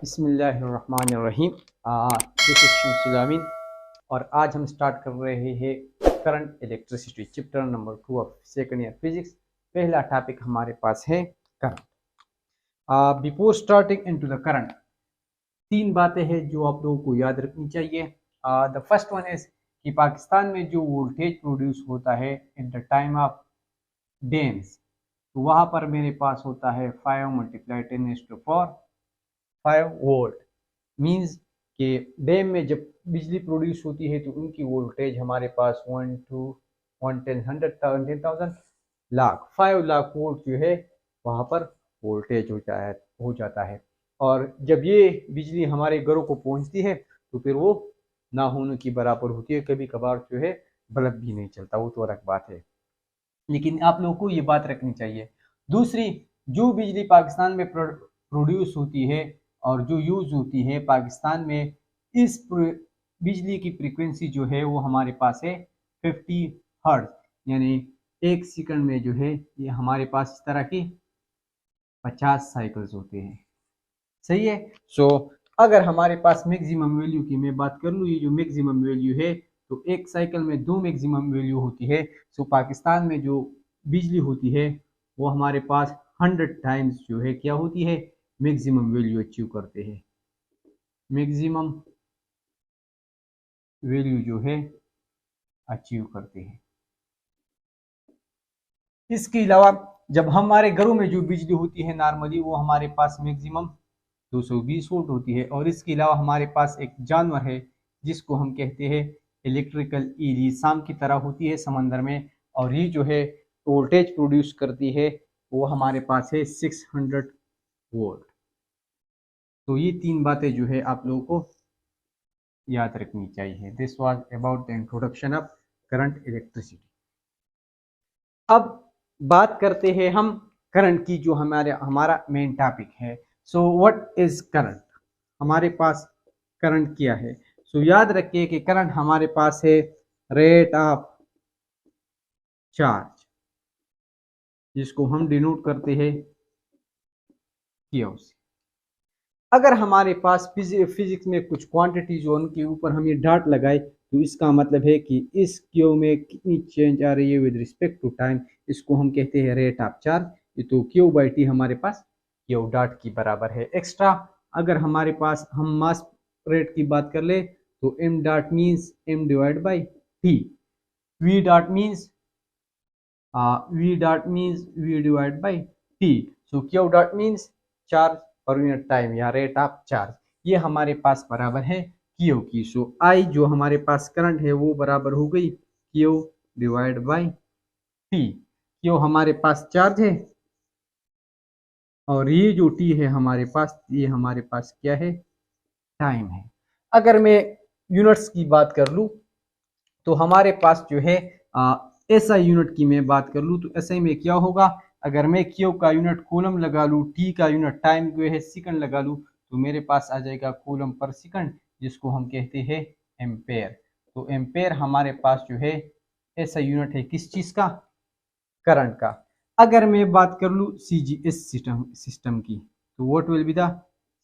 बिस्मिल्लाहिर्रहमानिर्रहीम। This is Shamsul अमीन और आज हम स्टार्ट कर रहे हैं current electricity chapter number 2 of second year physics. पहला टॉपिक हमारे पास है current. Before starting into the current, तीन बातें हैं जो आप लोगों को याद रखनी चाहिए। द फर्स्ट वन इज कि पाकिस्तान में जो वोल्टेज प्रोड्यूस होता है in the time of dams, तो वहाँ पर मेरे पास होता है 5 × 10⁴ 5 वोल्ट। मींस कि डैम में जब बिजली प्रोड्यूस होती है तो उनकी वोल्टेज हमारे पास 1 to 110 100,000 लाख 5 लाख वोल्ट जो है वहाँ पर वोल्टेज हो जाता है। और जब ये बिजली हमारे घरों को पहुँचती है तो फिर वो ना होने की बराबर होती है। कभी कभार जो है बल्ब भी नहीं चलता, वो तो अलग बात है, लेकिन आप लोगों को ये बात रखनी चाहिए। दूसरी, जो बिजली पाकिस्तान में प्रोड्यूस होती है और जो यूज होती है पाकिस्तान में, इस बिजली की फ्रीक्वेंसी जो है वो हमारे पास है 50 हर्ट्ज, यानी एक सेकंड में जो है ये हमारे पास इस तरह की 50 साइकिल्स होते हैं। सही है। सो अगर हमारे पास मैक्सिमम वैल्यू की मैं बात कर लूँ, ये जो मैक्सिमम वैल्यू है तो एक साइकिल में 2 मैक्सिमम वैल्यू होती है। सो पाकिस्तान में जो बिजली होती है वो हमारे पास 100 टाइम्स जो है क्या होती है, मैक्सिमम वैल्यू अचीव करते हैं। मैक्सिमम वैल्यू जो है अचीव करते हैं। इसके अलावा जब हमारे घरों में जो बिजली होती है नॉर्मली वो हमारे पास मैक्सिमम 220 वोल्ट होती है। और इसके अलावा हमारे पास एक जानवर है जिसको हम कहते हैं इलेक्ट्रिकल ईली, शाम की तरह होती है समंदर में, और ये जो है वोल्टेज प्रोड्यूस करती है वो हमारे पास है 600 वोल्ट। तो ये तीन बातें जो है आप लोगों को याद रखनी चाहिए। This was about the introduction of current electricity. अब बात करते हैं हम करंट की, जो हमारा मेन टॉपिक है। So what is current? हमारे पास करंट क्या है? सो याद रखिए कि करंट हमारे पास है रेट ऑफ चार्ज, जिसको हम डिनोट करते हैं क्यू से। अगर हमारे पास फिजिक्स में कुछ क्वांटिटी जो उनके ऊपर हम ये डॉट लगाए तो इसका मतलब है कि इस क्यू में कितनी चेंज आ रही है विद रिस्पेक्ट टू टाइम, इसको हम कहते हैं रेट ऑफ चार्ज। तो क्यू बाई टी हमारे पास क्यू डॉट की बराबर है। एक्स्ट्रा अगर हमारे पास हम मास रेट की बात कर ले तो M dot means M divide by T, V dot means V divide by T. So Q dot means charge per unit time या रेट ऑफ चार्ज, ये हमारे पास बराबर है क्यू की। सो आई जो हमारे पास करंट है वो बराबर हो गई Q divide by T. Q हमारे पास चार्ज है और ये जो टी है हमारे पास, ये हमारे पास क्या है, टाइम है। अगर मैं यूनिट्स की बात कर लूँ तो हमारे पास जो है एसआई यूनिट की मैं बात कर लूँ तो एसआई में क्या होगा, अगर मैं क्यू का यूनिट कूलम लगा लूँ, टी का यूनिट टाइम जो है सेकंड लगा लूँ, तो मेरे पास आ जाएगा कूलम पर सेकंड, जिसको हम कहते हैं एम्पेयर। तो एम्पेयर हमारे पास जो है ऐसा यूनिट है किस चीज़ का, करंट का। अगर मैं बात कर लूँ सीजीएस सिस्टम की, तो what will be the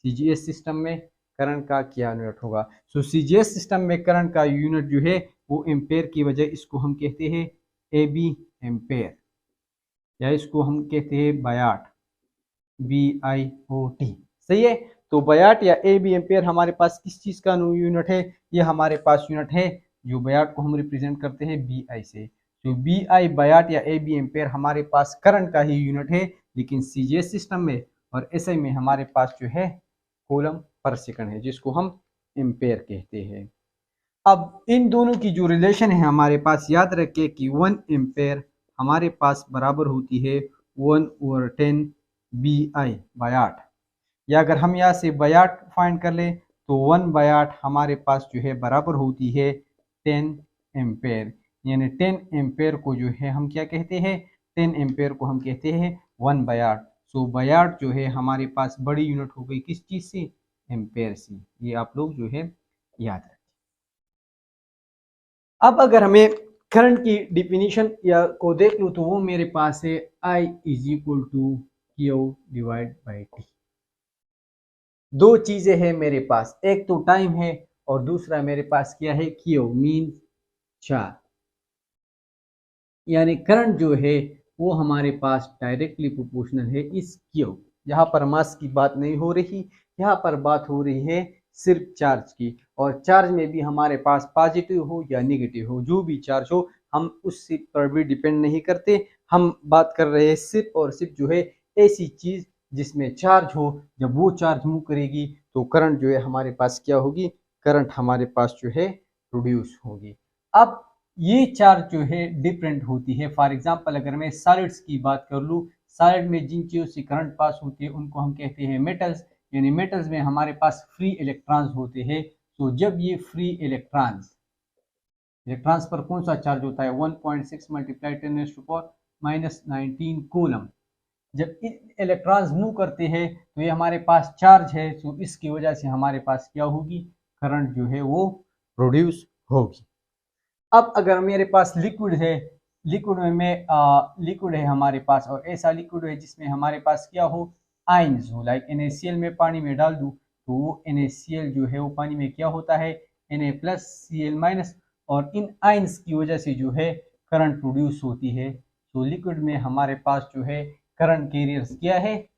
CGS system में करंट का क्या यूनिट होगा। सो सीजीएस सिस्टम में करंट का यूनिट जो है वो एम्पेयर की वजह, इसको हम कहते हैं एबी एम्पेयर, या इसको हम कहते हैं बायाट, BIOT। सही है। तो बायाट या एबी एम्पेयर हमारे पास किस चीज का यूनिट है, ये हमारे पास यूनिट है जो बायाट को हम रिप्रेजेंट करते हैं BI से। तो BI बायाट या एबी एम्पेयर हमारे पास करंट का ही यूनिट है, लेकिन सीजीएस सिस्टम में और एसआई में हमारे पास जो है कूलम पर सेकंड है, जिसको हम एम्पेयर कहते हैं। अब इन दोनों की जो रिलेशन है हमारे पास, याद रखिए कि 1 एम्पेयर हमारे पास बराबर होती है 1/10 BI बायाट, या अगर हम यहाँ से बायाट फाइंड कर ले तो 1 बायाट हमारे पास जो है बराबर होती है 10 एम्पेयर, यानी 10 एम्पेयर को जो है हम क्या कहते हैं, 10 एम्पेयर को हम कहते हैं 1 बायाट। सो बायाट जो है हमारे पास बड़ी यूनिट हो गई किस चीज़ से, एम्पेयर से। ये आप लोग जो है याद रखें। अब अगर हमें करंट की डिफिनीशन या को देख लूँ तो वो मेरे पास है I = Q divide by T. दो चीजें हैं मेरे पास, एक तो टाइम है और दूसरा मेरे पास क्या है, क्यू मीन चार्ज। यानी करंट जो है वो हमारे पास डायरेक्टली प्रोपोर्शनल है इस क्यू। यहाँ पर मास की बात नहीं हो रही, यहाँ पर बात हो रही है सिर्फ चार्ज की। और चार्ज में भी हमारे पास पॉजिटिव हो या नेगेटिव हो, जो भी चार्ज हो, हम उस पर भी डिपेंड नहीं करते। हम बात कर रहे हैं सिर्फ और सिर्फ जो है ऐसी चीज जिसमें चार्ज हो। जब वो चार्ज मूव करेगी तो करंट जो है हमारे पास क्या होगी, करंट हमारे पास जो है प्रोड्यूस होगी। अब ये चार्ज जो है डिफरेंट होती है। फॉर एग्जांपल अगर मैं सॉलिड्स की बात कर लूँ, सॉलिड में जिन चीज़ों से करंट पास होती है उनको हम कहते हैं मेटल्स। यानी मेटल्स में हमारे पास फ्री इलेक्ट्रॉन्स होते हैं। तो जब ये फ्री इलेक्ट्रॉन्स पर कौन सा चार्ज होता है, 1.6 मल्टीप्लाई 10⁻⁻19 कूलम। जब इलेक्ट्रॉन्स मूव करते हैं तो ये हमारे पास चार्ज है, तो इसकी वजह से हमारे पास क्या होगी, करंट जो है वो प्रोड्यूस होगी। अब अगर मेरे पास लिक्विड है, लिक्विड में लिक्विड है हमारे पास, और ऐसा लिक्विड है जिसमें हमारे पास क्या हो, आयन्स हो। लाइक NaCl में पानी में डाल दूँ तो वो NaCl जो है वो पानी में क्या होता है, Na+Cl-। और इन आयन्स की वजह से जो है करंट प्रोड्यूस होती है। तो लिक्विड में हमारे पास जो है करंट कैरियर्स क्या है,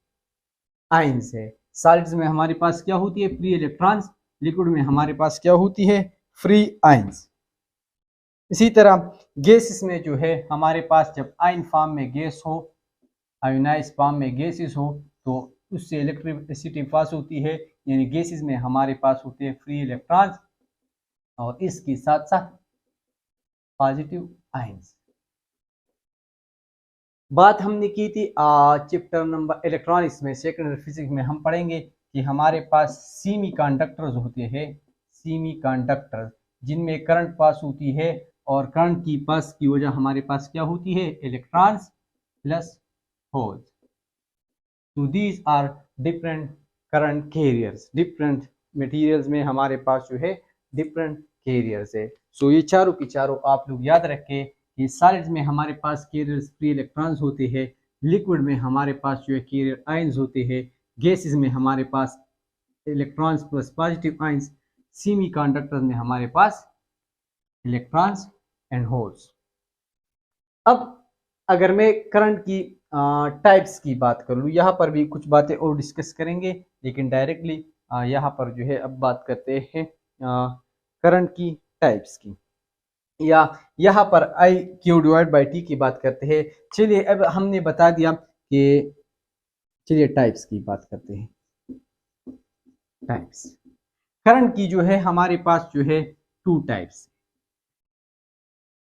आयन्स है। सॉलिड्स में हमारे पास क्या होती है, फ्री इलेक्ट्रॉन्स। लिक्विड में हमारे पास क्या होती है, फ्री आयन्स। इसी तरह गैसेस में जो है हमारे पास जब आयन फॉर्म में गैस हो, आयोनाइज फॉर्म में गैसेस हो, तो उससे इलेक्ट्रिसिटी पास होती है। यानी गैसेस में हमारे पास होते हैं फ्री इलेक्ट्रॉन्स और इसके साथ साथ पॉजिटिव आयन्स। बात हमने की थी चैप्टर नंबर इलेक्ट्रॉनिक्स में, सेकेंडरी फिजिक्स में हम पढ़ेंगे कि हमारे पास सेमीकंडक्टर्स होते हैं, सेमीकंडक्टर्स जिनमें करंट पास होती है, और करंट की पास की वजह हमारे पास क्या होती है, इलेक्ट्रॉन्स प्लस होल्स। तो these are different current carriers. Different materials में हमारे पास जो है डिफरेंट कैरियर्स है। सो ये चारों की चारों आप लोग याद रखें कि सॉलिड्स में हमारे पास कैरियर्स फ्री इलेक्ट्रॉन्स होते हैं, लिक्विड में हमारे पास जो है कैरियर आयन्स होते हैं, गैसेस में हमारे पास electrons plus positive ions, semiconductors में हमारे पास इलेक्ट्रॉन्स एंड होल्स। अब अगर मैं करंट की टाइप्स की बात कर लूँ, यहाँ पर भी कुछ बातें और डिस्कस करेंगे, लेकिन डायरेक्टली यहाँ पर जो है अब बात करते हैं करंट की टाइप्स की, या यहाँ पर I/Q/T की बात करते हैं। चलिए अब हमने बता दिया कि चलिए टाइप्स की बात करते हैं। टाइप्स करंट की जो है हमारे पास जो है 2 टाइप्स।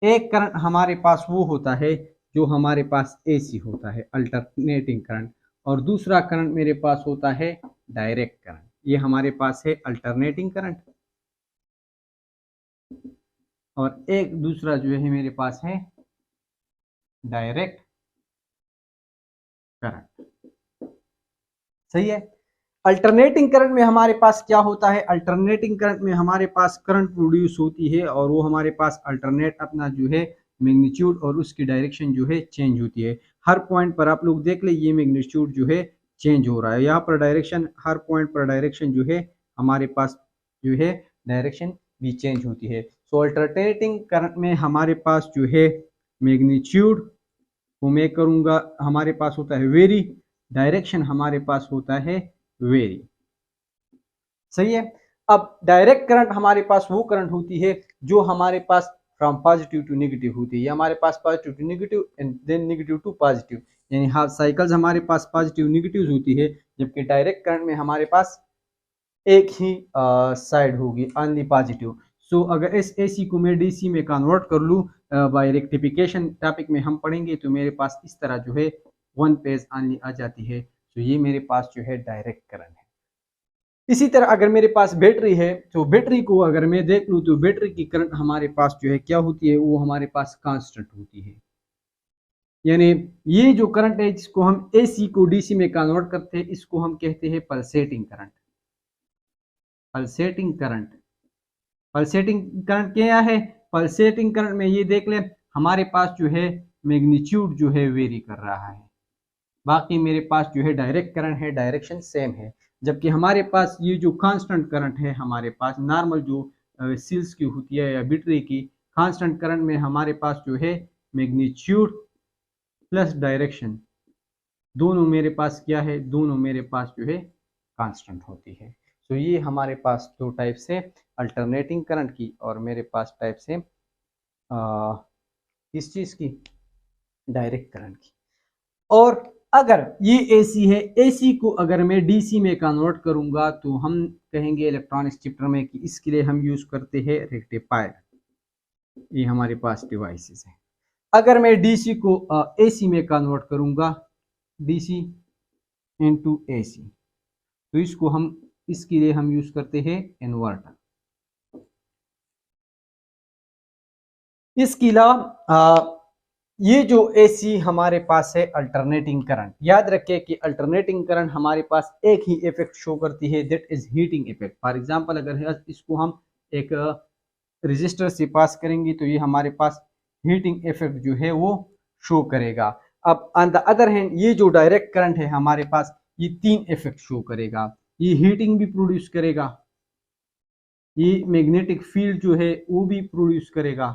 एक करंट हमारे पास वो होता है जो हमारे पास AC होता है, अल्टरनेटिंग करंट, और दूसरा करंट मेरे पास होता है डायरेक्ट करंट। ये हमारे पास है अल्टरनेटिंग करंट, और एक दूसरा जो है मेरे पास है डायरेक्ट करंट। सही है। अल्टरनेटिंग करंट में हमारे पास क्या होता है, अल्टरनेटिंग करंट में हमारे पास करंट प्रोड्यूस होती है, और वो हमारे पास अल्टरनेट अपना जो है मैग्नीट्यूड और उसकी डायरेक्शन जो है चेंज होती है। हर पॉइंट पर आप लोग देख ले, ये मैग्नीट्यूड जो है चेंज हो रहा है, यहाँ पर डायरेक्शन, हर पॉइंट पर डायरेक्शन जो है हमारे पास जो है डायरेक्शन भी चेंज होती है। सो अल्टरनेटिंग करंट में हमारे पास जो है मैग्नीट्यूड को मैं करूँगा, हमारे पास होता है वेरी, डायरेक्शन हमारे पास होता है वेरी। सही है। अब डायरेक्ट करंट हमारे पास वो करंट होती है जो हमारे पास फ्रॉम पॉजिटिव टू नेगेटिव होती है। हमारे पास positive to negative and then negative to positive, यानी हाफ साइकिल्स हमारे पास पॉजिटिव नेगेटिव होती है, जबकि डायरेक्ट करंट में हमारे पास एक ही साइड होगी, ओनली पॉजिटिव। सो अगर इस AC को मैं DC में कन्वर्ट कर लूँ बाय रेक्टिफिकेशन, टॉपिक में हम पढ़ेंगे, तो मेरे पास इस तरह जो है 1 फेज ओनली आ जाती है। तो ये मेरे पास जो है डायरेक्ट करंट है। इसी तरह अगर मेरे पास बैटरी है, तो बैटरी को अगर मैं देख लूँ तो बैटरी की करंट हमारे पास जो है क्या होती है, वो हमारे पास कांस्टेंट होती है। यानी ये जो करंट है जिसको हम AC को DC में कन्वर्ट करते हैं, इसको हम कहते हैं pulsating current. Pulsating current, pulsating current क्या है, पल्सेटिंग करंट में ये देख लें हमारे पास जो है मैग्नीट्यूड जो है वेरी कर रहा है, बाकी मेरे पास जो है डायरेक्ट करंट है, डायरेक्शन सेम है। जबकि हमारे पास ये जो कांस्टेंट करंट है, हमारे पास नॉर्मल जो सेल्स की होती है या बैटरी की, कांस्टेंट करंट में हमारे पास जो है मैग्नीट्यूड प्लस डायरेक्शन, दोनों मेरे पास क्या है, दोनों मेरे पास जो है कांस्टेंट होती है। तो ये हमारे पास दो टाइप से अल्टरनेटिंग करंट की और मेरे पास टाइप से किस चीज़ की, डायरेक्ट करंट की। और अगर ये एसी है, एसी को अगर मैं डीसी में कन्वर्ट करूंगा तो हम कहेंगे इलेक्ट्रॉनिक्स चैप्टर में कि इसके लिए हम यूज करते हैं रेक्टिफायर। ये हमारे पास डिवाइसेस है। अगर मैं डीसी को एसी में कन्वर्ट करूंगा, डीसी इनटू एसी, तो इसके लिए हम यूज करते हैं इन्वर्टर। इसके अलावा ये जो एसी हमारे पास है अल्टरनेटिंग करंट, याद रखिए कि अल्टरनेटिंग करंट हमारे पास एक ही इफेक्ट शो करती है, that is heating effect. For example अगर इसको हम एक रेजिस्टर से पास करेंगे तो ये हमारे पास हीटिंग इफेक्ट जो है वो शो करेगा। अब ऑन द अदर हैंड ये जो डायरेक्ट करंट है हमारे पास, ये तीन इफेक्ट शो करेगा। ये हीटिंग भी प्रोड्यूस करेगा, ये मैग्नेटिक फील्ड जो है वो भी प्रोड्यूस करेगा,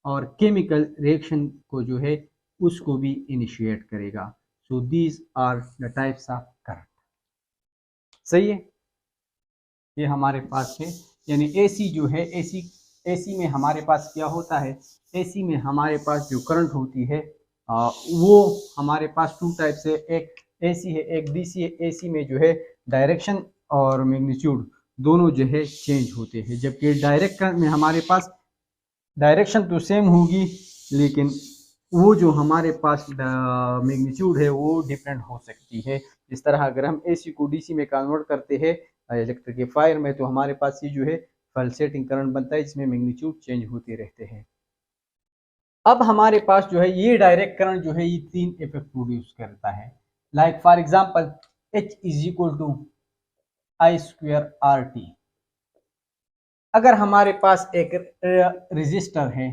और केमिकल रिएक्शन को जो है उसको भी इनिशिएट करेगा। So these are the types of current. सही है, ये हमारे पास है। यानी एसी जो है, एसी में हमारे पास क्या होता है, एसी में हमारे पास जो करंट होती है वो हमारे पास टू टाइप से, एक एसी है एक डीसी है। एसी में जो है डायरेक्शन और मैग्नीट्यूड दोनों जो है चेंज होते हैं, जबकि डायरेक्ट करंट में हमारे पास डायरेक्शन तो सेम होगी लेकिन वो जो हमारे पास मैग्नीट्यूड है वो डिफरेंट हो सकती है। इस तरह अगर हम एसी को डीसी में कन्वर्ट करते हैं इलेक्ट्रिफायर में, तो हमारे पास ये जो है पल्सेटिंग करंट बनता है, जिसमें मैग्नीट्यूड चेंज होते रहते हैं। अब हमारे पास जो है ये डायरेक्ट करंट जो है ये तीन इफेक्ट प्रोड्यूस करता है। Like for example H is equal to I square R T. अगर हमारे पास एक रेजिस्टर है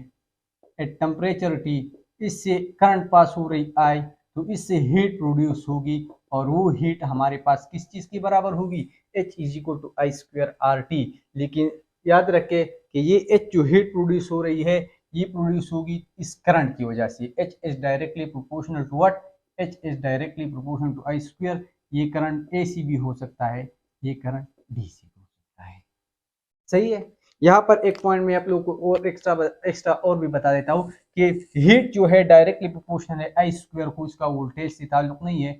एट टेम्परेचर T, इससे करंट पास हो रही I, तो इससे हीट प्रोड्यूस होगी, और वो हीट हमारे पास किस चीज की बराबर होगी, H is equal to I square R T. लेकिन याद रखें कि ये H जो हीट प्रोड्यूस हो रही है ये प्रोड्यूस होगी इस करंट की वजह से। H is directly proportional to what, H is directly proportional to I square. ये करंट AC भी हो सकता है, ये करंट DC हो सकता है। सही है। यहाँ पर एक पॉइंट में आप लोगों को और एक्स्ट्रा और भी बता देता हूँ कि हीट जो है डायरेक्टली प्रोपोर्शनल है आई स्क्वायर को, इसका वोल्टेज से ताल्लुक नहीं है,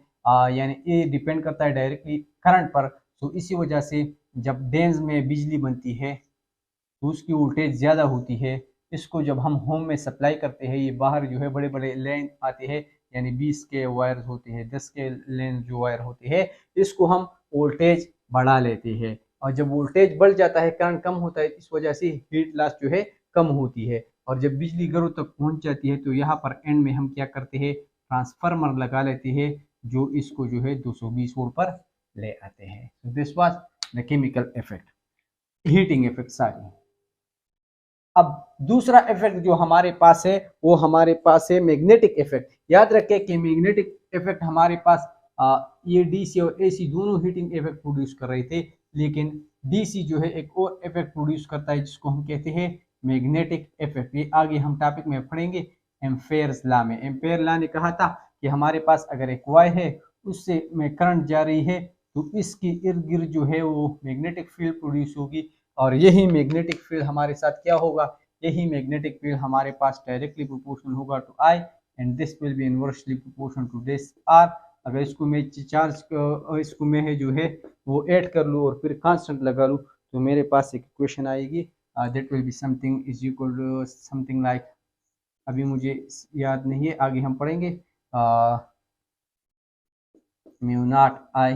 यानी ये डिपेंड करता है डायरेक्टली करंट पर। तो इसी वजह से जब डेंस में बिजली बनती है तो उसकी वोल्टेज ज़्यादा होती है। इसको जब हम होम में सप्लाई करते हैं, ये बाहर जो है बड़े बड़े लेन आते हैं, यानी 20 के वायर होते हैं, 10 के लेन जो वायर होते हैं, इसको हम वोल्टेज बढ़ा लेते हैं, और जब वोल्टेज बढ़ जाता है करंट कम होता है, इस वजह से हीट लॉस जो है कम होती है। और जब बिजली घरों तक पहुंच जाती है तो यहाँ पर एंड में हम क्या करते हैं, ट्रांसफार्मर लगा लेते हैं जो इसको जो है 220 वोल्ट पर ले आते हैं। This was the chemical effect, heating effect सारी। अब दूसरा इफेक्ट जो हमारे पास है वो हमारे पास है मैग्नेटिक इफेक्ट। याद रखें कि मैग्नेटिक इफेक्ट हमारे पास ये डीसी और एसी दोनों हीटिंग इफेक्ट प्रोड्यूस कर रहे थे, लेकिन डीसी जो है एक और इफेक्ट प्रोड्यूस करता है जिसको हम कहते हैं मैग्नेटिक इफेक्ट। ये आगे हम टॉपिक में पढ़ेंगे एम्पेयर्स लॉ में। एम्पेयर लॉ ने कहा था कि हमारे पास अगर एक वायर है उससे में करंट जा रही है तो इसकी इर्द गिर्द जो है वो मैग्नेटिक फील्ड प्रोड्यूस होगी, और यही मैग्नेटिक फील्ड हमारे साथ क्या होगा, यही मैग्नेटिक फील्ड हमारे पास डायरेक्टली प्रोपोर्शनल होगा to I, and this will be inversely proportional to this R। अगर इसको मैं चार्ज इसको मैं जो है वो ऐड कर लूँ और फिर कांस्टेंट लगा लूँ तो मेरे पास एक इक्वेशन आएगी, that will be something is equal to something like, अभी मुझे याद नहीं है, आगे हम पढ़ेंगे, mu naught I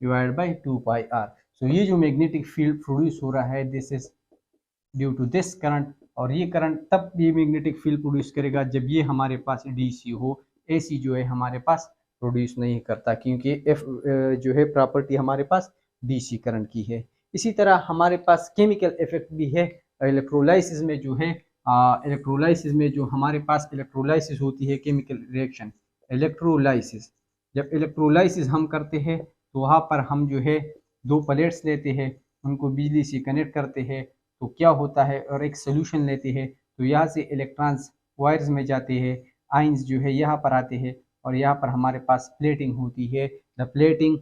divide by 2 pi R। So ये जो मैग्नेटिक फील्ड प्रोड्यूस हो रहा है this is due to this current, और ये करंट तब ये मैग्नेटिक फील्ड प्रोड्यूस करेगा जब ये हमारे पास डीसी हो। एसी जो है हमारे पास प्रोड्यूस नहीं करता, क्योंकि एफ जो है प्रॉपर्टी हमारे पास डीसी करंट की है। इसी तरह हमारे पास केमिकल इफेक्ट भी है इलेक्ट्रोलाइसिस में जो है, इलेक्ट्रोलाइसिस में जो हमारे पास इलेक्ट्रोलाइसिस होती है, केमिकल रिएक्शन इलेक्ट्रोलाइसिस। जब इलेक्ट्रोलाइसिस हम करते हैं तो वहाँ पर हम जो है दो प्लेट्स लेते हैं, उनको बिजली से कनेक्ट करते हैं, तो क्या होता है, और एक सोल्यूशन लेते हैं, तो यहाँ से इलेक्ट्रॉन्स वायर्स में जाते हैं, आइंस जो है यहाँ पर आते हैं, और यहाँ पर हमारे पास प्लेटिंग होती है। The plating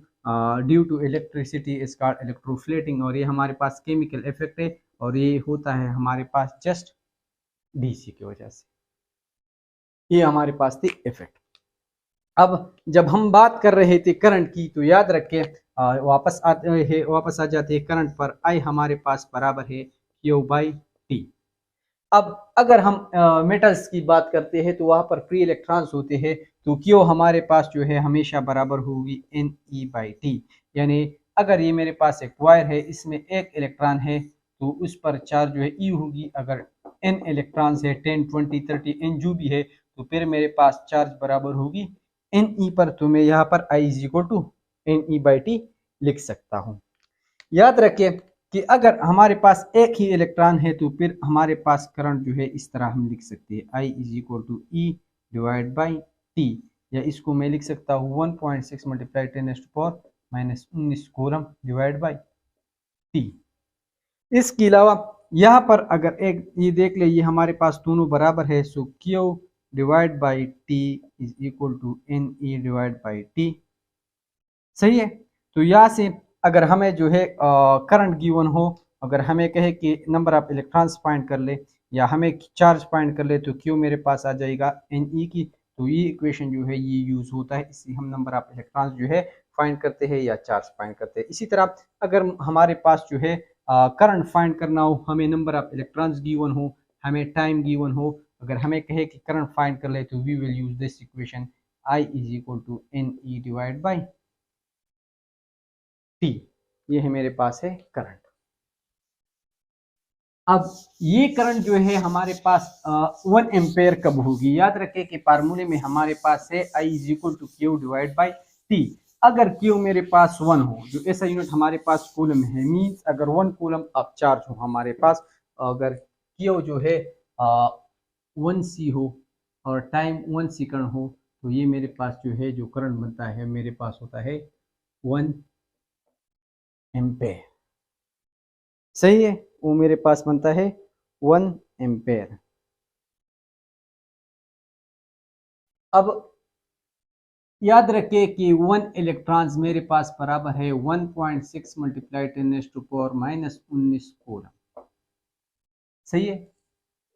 due to electricity is called electroplating, और ये हमारे पास केमिकल इफेक्ट है, और ये होता है हमारे पास जस्ट डीसी की वजह से। ये हमारे पास थी इफेक्ट। अब जब हम बात कर रहे थे करंट की, तो याद रखें वापस आ जाते हैं करंट पर। आई हमारे पास बराबर है क्यू बाई टी। अब अगर हम मेटल्स की बात करते हैं तो वहां पर फ्री इलेक्ट्रॉन्स होते हैं, तो क्यू हमारे पास जो है हमेशा बराबर होगी एन ई बाई टी। यानी अगर ये मेरे पास एक वायर है, इसमें एक इलेक्ट्रॉन है, तो उस पर चार्ज जो है ई होगी। अगर एन इलेक्ट्रॉन्स है, 10 20 30 एन जो भी है, तो फिर मेरे पास चार्ज बराबर होगी एन ई पर। तो मैं यहाँ पर I is equal to N E by T लिख सकता हूँ। याद रखिए कि अगर हमारे पास एक ही इलेक्ट्रॉन है, तो फिर हमारे पास करंट जो है इस तरह हम लिख सकते हैं, I is equal to E divide by T, या इसको मैं लिख सकता हूँ 1.6 multiply 10⁻⁻⁹ coulomb divide by T. इसके अलावा यहाँ पर अगर एक ये देख ले, ये हमारे पास दोनों बराबर है, so Q divide by T is equal to N E divide by T. सही है। तो यहाँ से अगर हमें जो है करंट गिवन हो, अगर हमें कहे कि नंबर ऑफ इलेक्ट्रॉन्स फाइंड कर ले, या हमें चार्ज फाइंड कर ले, तो क्यू मेरे पास आ जाएगा एन ई की। तो ये इक्वेशन जो है ये यूज होता है, इससे हम नंबर ऑफ इलेक्ट्रॉन्स जो है फाइंड करते हैं या चार्ज फाइंड करते हैं। इसी तरह अगर हमारे पास जो है करंट फाइंड करना हो, हमें नंबर ऑफ इलेक्ट्रॉन्स गिवन हो, हमें टाइम गिवन हो, अगर हमें कहे कि करंट फाइंड कर ले, तो we will use this equation, I is equal to N E divide by T. ये है मेरे पास है करंट। अब ये करंट जो है हमारे पास 1 एम्पेयर कब होगी? याद रखें कि फार्मूले में हमारे पास है I is equal to Q divide by T. अगर क्यू मेरे पास 1 हो, जो ऐसा यूनिट हमारे पास कूलम है, मीन्स अगर 1 कूलम अब चार्ज हो हमारे पास, अगर क्यू जो है 1 सी हो और टाइम 1 सेकंड हो, तो ये मेरे पास जो है जो करंट बनता है मेरे पास होता है 1 एम्पेयर। सही है, वो मेरे पास बनता है 1 एम्पेयर। अब याद रखिए कि 1 इलेक्ट्रॉन्स मेरे पास बराबर है 1.6 मल्टीप्लाई 10⁻⁻⁹ कूलम। सही है,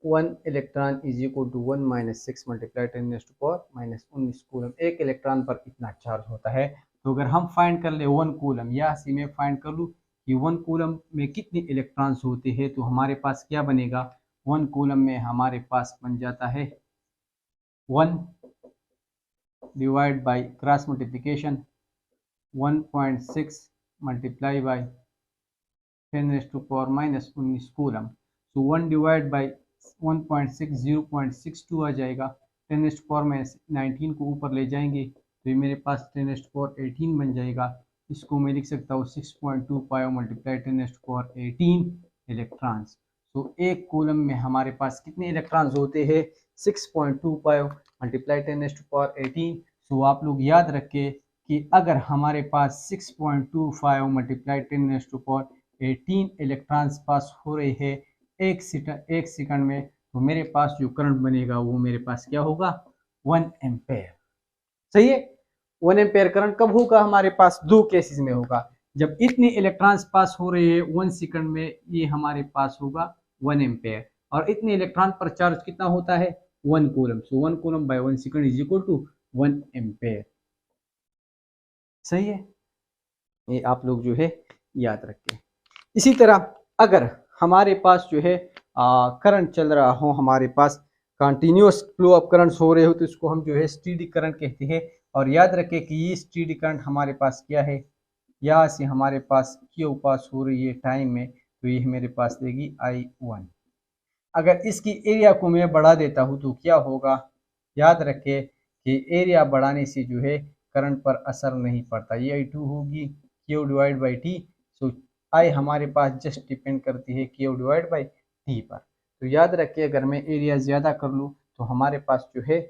1 electron is equal to 1 - 6 multiply 10⁻⁻⁹ coulomb. एक इलेक्ट्रॉन पर इतना चार्ज होता है। तो अगर हम फाइंड कर ले 1 कूलम, या सी में फाइंड कर लूँ कि 1 कूलम में कितने इलेक्ट्रॉन्स होते हैं, तो हमारे पास क्या बनेगा, 1 कूलम में हमारे पास बन जाता है 1 divide by cross multiplication 1.6 multiply by 10⁻⁻⁹ coulomb. तो 1 डिवाइड बाई 1.6 0.62 आ जाएगा। 10⁻⁻19 को ऊपर ले जाएंगे तो ये मेरे पास 10⁻18 बन जाएगा। इसको मैं लिख सकता हूँ 6.25 मल्टीप्लाई 10⁻18 इलेक्ट्रॉन्स। तो एक कूलम में हमारे पास कितने इलेक्ट्रॉन्स होते हैं, 6.25 मल्टीप्लाई 10⁻18। सो आप लोग याद रखें कि अगर हमारे पास 6.25 मल्टीप्लाई 10⁻18 इलेक्ट्रॉन्स पास हो रहे हैं एक सेकंड में, तो मेरे पास जो करंट बनेगा वो मेरे पास क्या होगा, 1 एम्पेयर। सही है, 1 एम्पेयर करंट कब होगा हमारे पास, दो केसेस में होगा। जब इतने इलेक्ट्रॉन्स पास हो रहे हैं 1 सेकंड में, ये हमारे पास होगा 1 एम्पेयर। और इतने इलेक्ट्रॉन पर चार्ज कितना होता है, 1 coulomb. So 1 coulomb by 1 second is equal to 1 ampere. सही है, ये आप लोग जो है याद रखें। इसी तरह अगर हमारे पास जो है करंट चल रहा हो, हमारे पास कंटिन्यूस फ्लो ऑफ करंट्स हो रहे हो, तो इसको हम जो है स्टेडी करंट कहते हैं। और याद रखें कि ये स्टेडी करंट हमारे पास क्या है, यहाँ से हमारे पास क्यू पास हो रही है टाइम में, तो ये मेरे पास देगी I1। अगर इसकी एरिया को मैं बढ़ा देता हूँ तो क्या होगा, याद रखें कि एरिया बढ़ाने से जो है करंट पर असर नहीं पड़ता। ये I2 होगी क्यू डिवाइड बाई टी। सो आई हमारे पास जस्ट डिपेंड करती है क्यू डिवाइड बाई टी पर। तो याद रखिए अगर मैं एरिया ज़्यादा कर लूँ तो हमारे पास जो है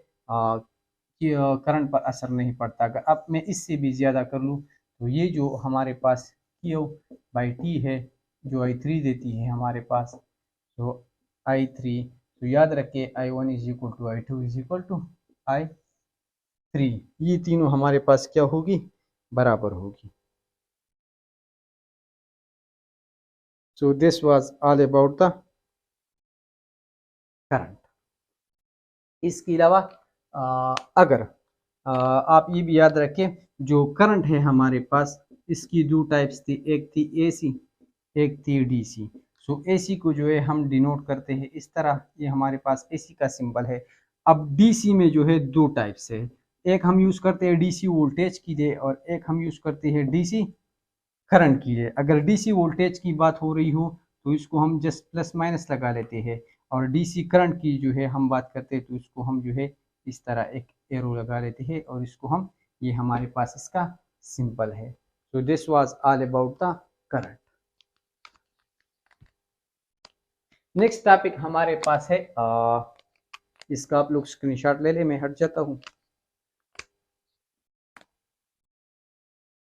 करंट पर असर नहीं पड़ता। अगर अब मैं इससे भी ज़्यादा कर लूँ तो ये जो हमारे पास Q बाई टी है जो I3 देती है हमारे पास, तो I3, तो याद रखिए I1 is equal to I2 is equal to I3, ये तीनों हमारे पास क्या होगी, बराबर होगी। So this was all about the current. इसके अलावा अगर आप ये भी याद रखें, जो करंट है हमारे पास इसकी दो टाइप्स थी, एक थी एसी, एक थी डीसी। सो एसी को जो है हम डिनोट करते हैं इस तरह, ये हमारे पास एसी का सिंबल है। अब डीसी में जो है दो टाइप्स है, एक हम यूज करते हैं डीसी वोल्टेज के लिए और एक हम यूज करते हैं डीसी करंट के लिए। अगर डीसी वोल्टेज की बात हो रही हो तो इसको हम जस्ट प्लस माइनस लगा लेते हैं, और डीसी करंट की जो है हम बात करते हैं तो इसको हम जो है इस तरह एक एरो लगा लेते हैं और इसको हम, ये हमारे पास इसका सिंपल है। तो this was all about the current. Next topic हमारे पास है इसका आप लोग स्क्रीनशॉट ले ले, मैं हट जाता हूँ।